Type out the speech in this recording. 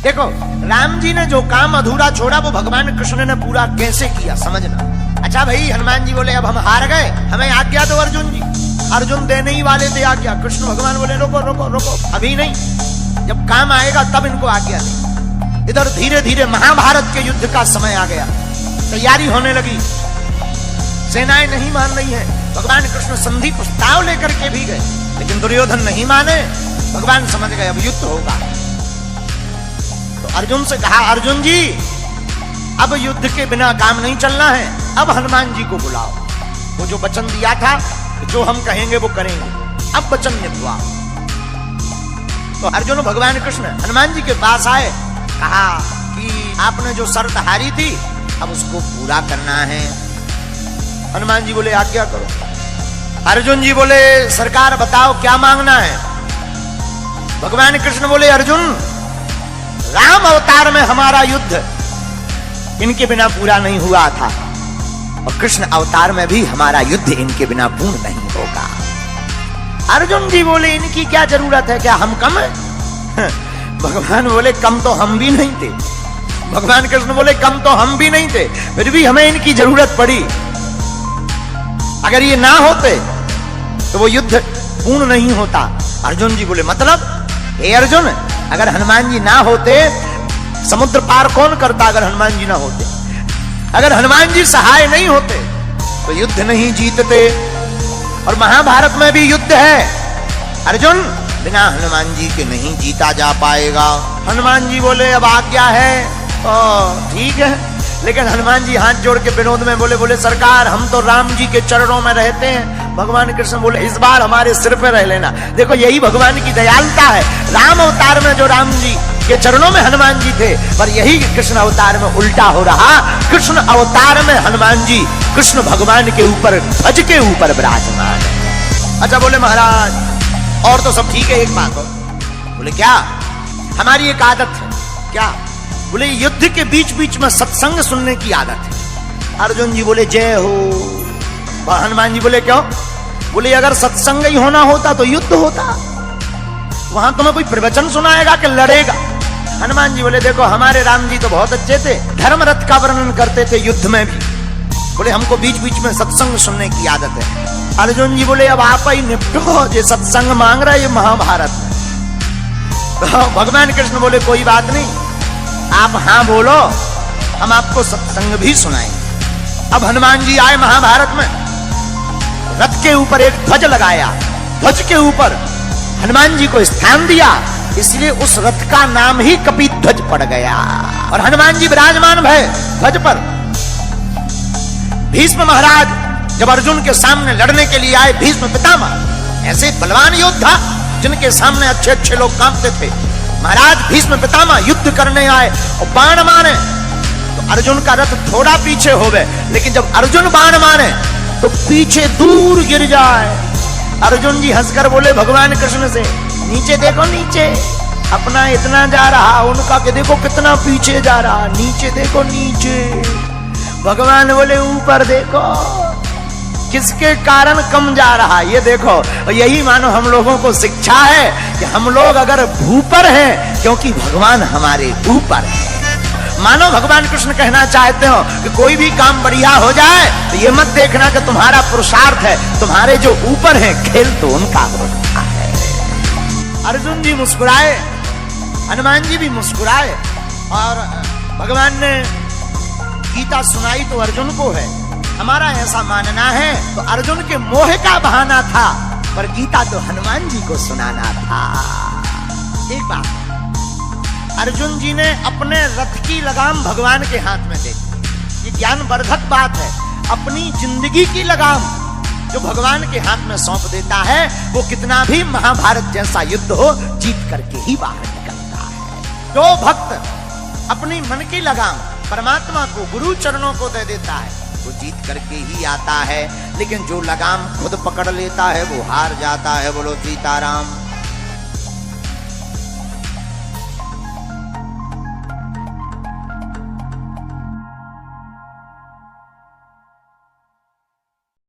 देखो राम जी ने जो काम अधूरा छोड़ा वो भगवान कृष्ण ने पूरा कैसे किया समझना। अच्छा भाई, हनुमान जी बोले अब हम हार गए, हमें आज्ञा दो अर्जुन जी। अर्जुन देने ही वाले थे आज्ञा, कृष्ण भगवान बोले रोको रोको रोको, अभी नहीं, जब काम आएगा तब इनको आज्ञा दे। इधर धीरे धीरे महाभारत के युद्ध का समय आ गया, तैयारी होने लगी, सेनाएं नहीं मान रही हैं। भगवान कृष्ण संधि प्रस्ताव लेकर के भी गए, लेकिन दुर्योधन नहीं माने। भगवान समझ गए अब युद्ध होगा, तो अर्जुन से कहा अर्जुन जी अब युद्ध के बिना काम नहीं चलना है, अब हनुमान जी को बुलाओ। वो जो वचन दिया था जो हम कहेंगे वो करेंगे, अब वचन निभवाओ। तो अर्जुन भगवान कृष्ण हनुमान जी के पास आए, कहा कि आपने जो शर्त हारी थी अब उसको पूरा करना है। हनुमान जी बोले आज्ञा करो। अर्जुन जी बोले सरकार बताओ क्या मांगना है। भगवान कृष्ण बोले अर्जुन राम अवतार में हमारा युद्ध इनके बिना पूरा नहीं हुआ था, और कृष्ण अवतार में भी हमारा युद्ध इनके बिना पूर्ण नहीं होगा। अर्जुन जी बोले इनकी क्या जरूरत है, क्या हम कम है? भगवान बोले कम तो हम भी नहीं थे। भगवान कृष्ण बोले कम तो हम भी नहीं थे, फिर भी हमें इनकी जरूरत पड़ी। अगर ये ना होते तो वो युद्ध पूर्ण नहीं होता। अर्जुन जी बोले मतलब हे अर्जुन, अगर हनुमान जी ना होते समुद्र पार कौन करता? अगर हनुमान जी ना होते, अगर हनुमान जी सहाय नहीं होते तो युद्ध नहीं जीतते। और महाभारत में भी युद्ध है अर्जुन, बिना हनुमान जी के नहीं जीता जा पाएगा। हनुमान जी बोले अब आज्ञा है, ठीक है, लेकिन हनुमान जी हाथ जोड़ के विनोद में बोले सरकार हम तो राम जी के चरणों में रहते हैं। भगवान कृष्ण बोले इस बार हमारे सिर पे रह लेना। देखो यही भगवान की दयालुता है। राम अवतार में जो राम जी के चरणों में हनुमान जी थे, पर यही कृष्ण अवतार में उल्टा हो रहा। कृष्ण अवतार में हनुमान जी कृष्ण भगवान के ऊपर ध्वज के ऊपर विराजमान है। अच्छा बोले महाराज और तो सब ठीक है, एक बात और। बोले क्या? हमारी एक आदत है। क्या? बोले युद्ध के बीच बीच में सत्संग सुनने की आदत है। अर्जुन जी बोले जय हो। हनुमान जी बोले क्यों? बोले अगर सत्संग ही होना होता तो युद्ध होता, वहां तुम्हें कोई प्रवचन सुनाएगा कि लड़ेगा? हनुमान जी बोले देखो हमारे राम जी तो बहुत अच्छे थे, धर्म रथ का वर्णन करते थे युद्ध में भी। बोले हमको बीच बीच में सत्संग सुनने की आदत है। अर्जुन जी बोले अब आप ही निपटो, ये सत्संग मांग रहा है ये महाभारत में। तो भगवान कृष्ण बोले कोई बात नहीं, आप हाँ बोलो, हम आपको सत्संग भी सुनाएंगे। अब हनुमान जी आए महाभारत में, रथ के ऊपर एक ध्वज लगाया, ध्वज के ऊपर हनुमान जी को स्थान दिया, इसलिए उस रथ का नाम ही कपिध्वज पड़ गया। और हनुमान जी विराजमान भय ध्वज पर। भीष्म महाराज जब अर्जुन के सामने लड़ने के लिए आए, भीष्म पितामह ऐसे बलवान योद्धा जिनके सामने अच्छे अच्छे लोग कांपते थे, महाराज भीष्म पितामह युद्ध करने आए और बाण मारे तो अर्जुन का रथ थोड़ा पीछे हो गए, लेकिन जब अर्जुन बाण मारे तो पीछे दूर गिर जाए। अर्जुन जी हंसकर बोले भगवान कृष्ण से नीचे देखो, नीचे अपना इतना जा रहा, उनका के देखो कितना पीछे जा रहा, नीचे देखो नीचे। भगवान बोले ऊपर देखो किसके कारण कम जा रहा, ये देखो। और यही मानो हम लोगों को शिक्षा है कि हम लोग अगर भूपर हैं क्योंकि भगवान हमारे ऊपर है। मानो भगवान कृष्ण कहना चाहते हो कि कोई भी काम बढ़िया हो जाए तो ये मत देखना कि तुम्हारा पुरुषार्थ है, तुम्हारे जो ऊपर है खेल तो उनका होता है। अर्जुन जी मुस्कुराए, हनुमान जी भी मुस्कुराए, और भगवान ने गीता सुनाई तो अर्जुन को है। हमारा ऐसा मानना है तो अर्जुन के मोह का बहाना था, पर गीता तो हनुमान जी को सुनाना था। एक बात, अर्जुन जी ने अपने रथ की लगाम भगवान के हाथ में दे दी। ये ज्ञानवर्धक बात है। अपनी जिंदगी की लगाम जो भगवान के हाथ में सौंप देता है, वो कितना भी महाभारत जैसा युद्ध हो जीत करके ही बाहर निकलता है। जो भक्त अपनी मन की लगाम परमात्मा को, गुरु चरणों को दे देता है, वो जीत करके ही आता है। लेकिन जो लगाम खुद पकड़ लेता है वो हार जाता है। बोलो सीताराम।